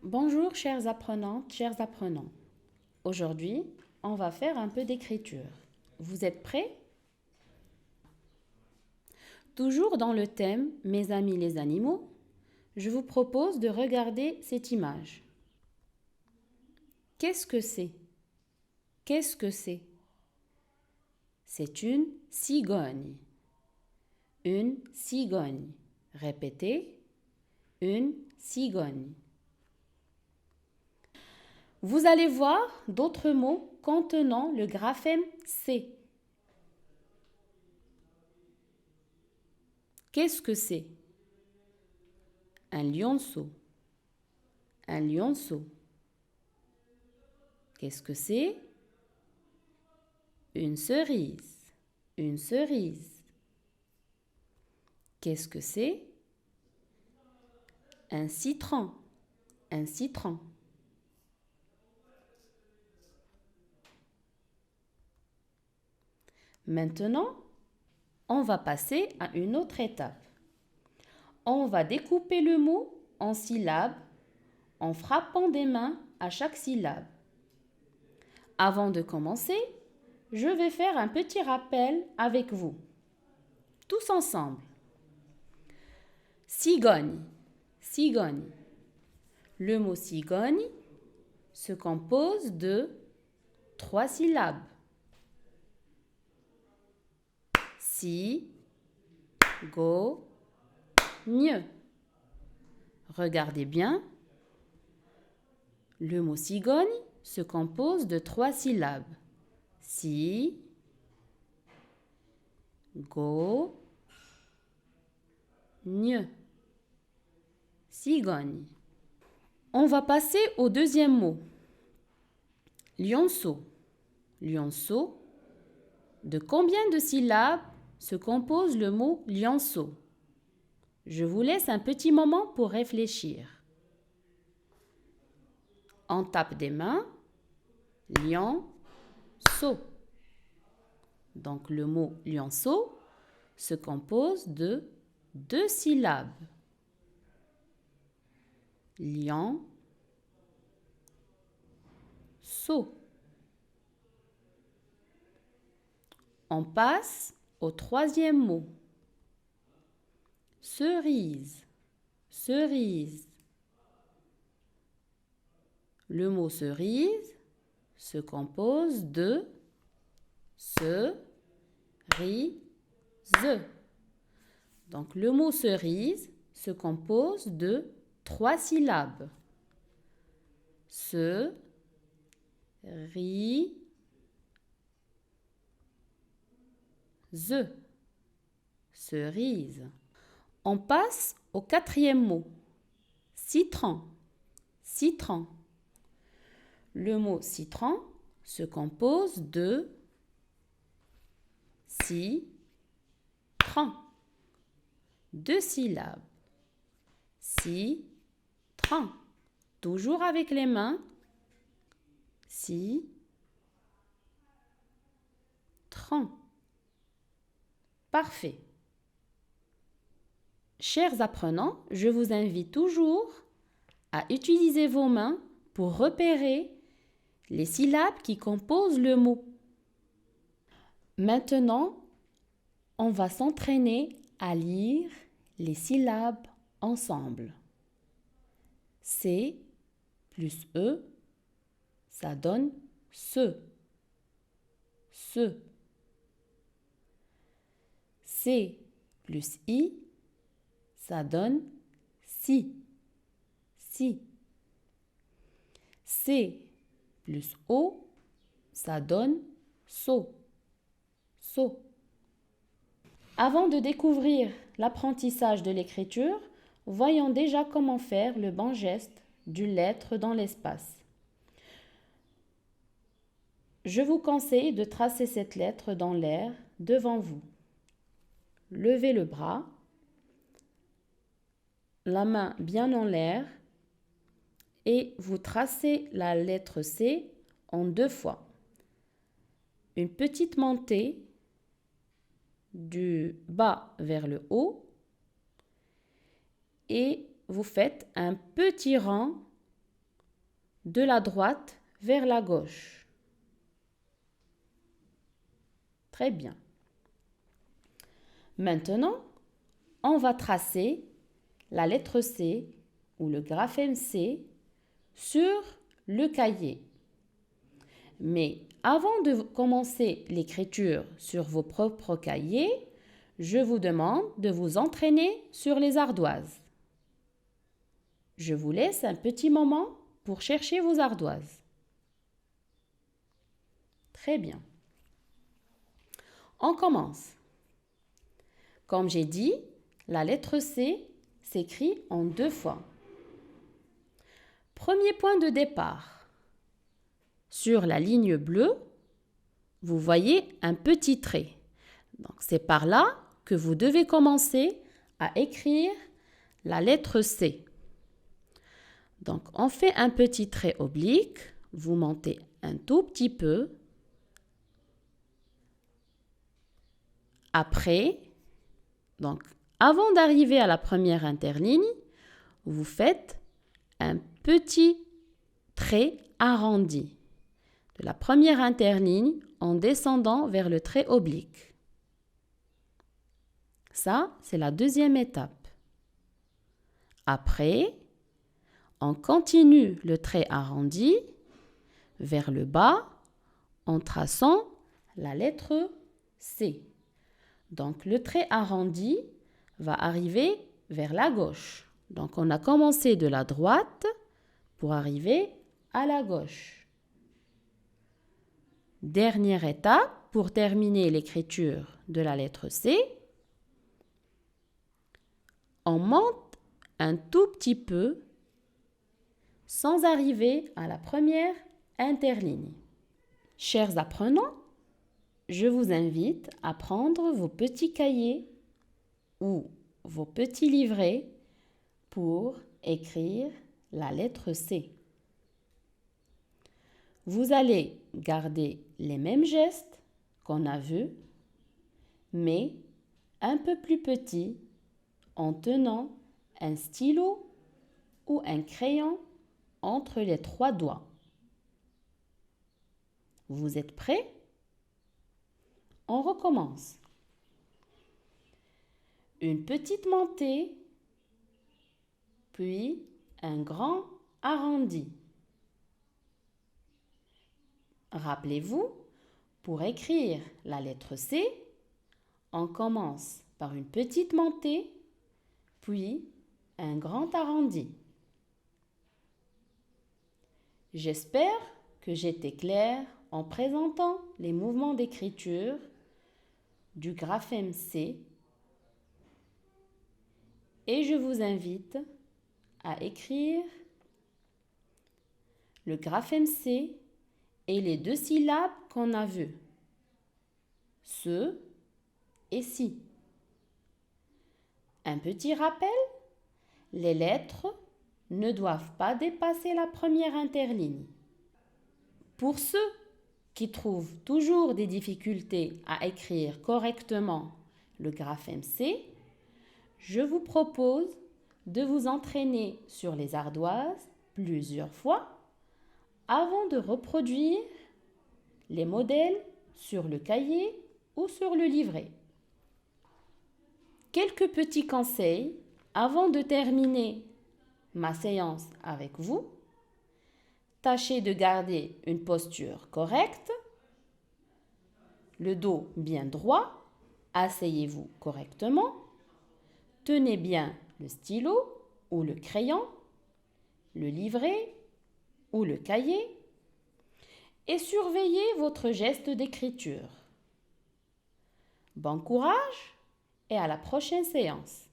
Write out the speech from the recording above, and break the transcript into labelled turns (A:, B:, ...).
A: Bonjour chères apprenantes, chers apprenants. Aujourd'hui, on va faire un peu d'écriture. Vous êtes prêts? Toujours dans le thème Mes amis les animaux, je vous propose de regarder cette image. Qu'est-ce que c'est? Qu'est-ce que c'est? C'est une cigogne. Une cigogne. Répétez, une cigogne. Vous allez voir d'autres mots contenant le graphème C. Qu'est-ce que c'est? Un lionceau. Un lionceau. Qu'est-ce que c'est? Une cerise. Une cerise. Qu'est-ce que c'est? Un citron. Un citron. Maintenant, on va passer à une autre étape. On va découper le mot en syllabes en frappant des mains à chaque syllabe. Avant de commencer, je vais faire un petit rappel avec vous. Tous ensemble. Cigogne. Cigogne. Le mot cigogne se compose de 3 syllabes. Si, go, gne. Regardez bien. Le mot cigogne se compose de 3 syllabes. Si, go, gne. Cigogne. On va passer au deuxième mot. Lionceau. Lionceau. De combien de syllabes se compose le mot lionceau? Je vous laisse un petit moment pour réfléchir. On tape des mains. Lionceau. Donc le mot lionceau se compose de 2 syllabes. Lionceau. On passe au troisième mot. Cerise. Cerise. Le mot cerise se compose de cerise. Donc le mot cerise se compose de 3 syllabes. Cerise. On passe au quatrième mot. Citron. Citron. Le mot citron se compose de citron. 2 syllabes. Citron. Toujours avec les mains. Citron. Parfait. Chers apprenants, je vous invite toujours à utiliser vos mains pour repérer les syllabes qui composent le mot. Maintenant, on va s'entraîner à lire les syllabes ensemble. C plus E, ça donne se. Se. C plus I, ça donne si. Si. C plus O, ça donne so. So. Avant de découvrir l'apprentissage de l'écriture, voyons déjà comment faire le bon geste d'une lettre dans l'espace. Je vous conseille de tracer cette lettre dans l'air devant vous. Levez le bras, la main bien en l'air et vous tracez la lettre C en 2 fois. Une petite montée du bas vers le haut et vous faites un petit rang de la droite vers la gauche. Très bien. Maintenant, on va tracer la lettre C ou le graphème C sur le cahier. Mais avant de commencer l'écriture sur vos propres cahiers, je vous demande de vous entraîner sur les ardoises. Je vous laisse un petit moment pour chercher vos ardoises. Très bien. On commence. Comme j'ai dit, la lettre C s'écrit en 2 fois. Premier point de départ. Sur la ligne bleue, vous voyez un petit trait. Donc, c'est par là que vous devez commencer à écrire la lettre C. Donc, on fait un petit trait oblique. Vous montez un tout petit peu. Après, donc, avant d'arriver à la première interligne, vous faites un petit trait arrondi de la première interligne en descendant vers le trait oblique. Ça, c'est la deuxième étape. Après, on continue le trait arrondi vers le bas en traçant la lettre C. Donc, le trait arrondi va arriver vers la gauche. Donc, on a commencé de la droite pour arriver à la gauche. Dernière étape pour terminer l'écriture de la lettre C. On monte un tout petit peu sans arriver à la première interligne. Chers apprenants, je vous invite à prendre vos petits cahiers ou vos petits livrets pour écrire la lettre C. Vous allez garder les mêmes gestes qu'on a vus, mais un peu plus petits en tenant un stylo ou un crayon entre les 3 doigts. Vous êtes prêts? On recommence. Une petite montée, puis un grand arrondi. Rappelez-vous, pour écrire la lettre C, on commence par une petite montée, puis un grand arrondi. J'espère que j'étais claire en présentant les mouvements d'écriture du graphème C et je vous invite à écrire le graphème C et les 2 syllabes qu'on a vues, ce et ci. Un petit rappel, les lettres ne doivent pas dépasser la première interligne. Pour ceux qui trouvent toujours des difficultés à écrire correctement le graphème C, je vous propose de vous entraîner sur les ardoises plusieurs fois avant de reproduire les modèles sur le cahier ou sur le livret. Quelques petits conseils avant de terminer ma séance avec vous. Tâchez de garder une posture correcte, le dos bien droit, asseyez-vous correctement, tenez bien le stylo ou le crayon, le livret ou le cahier et surveillez votre geste d'écriture. Bon courage et à la prochaine séance.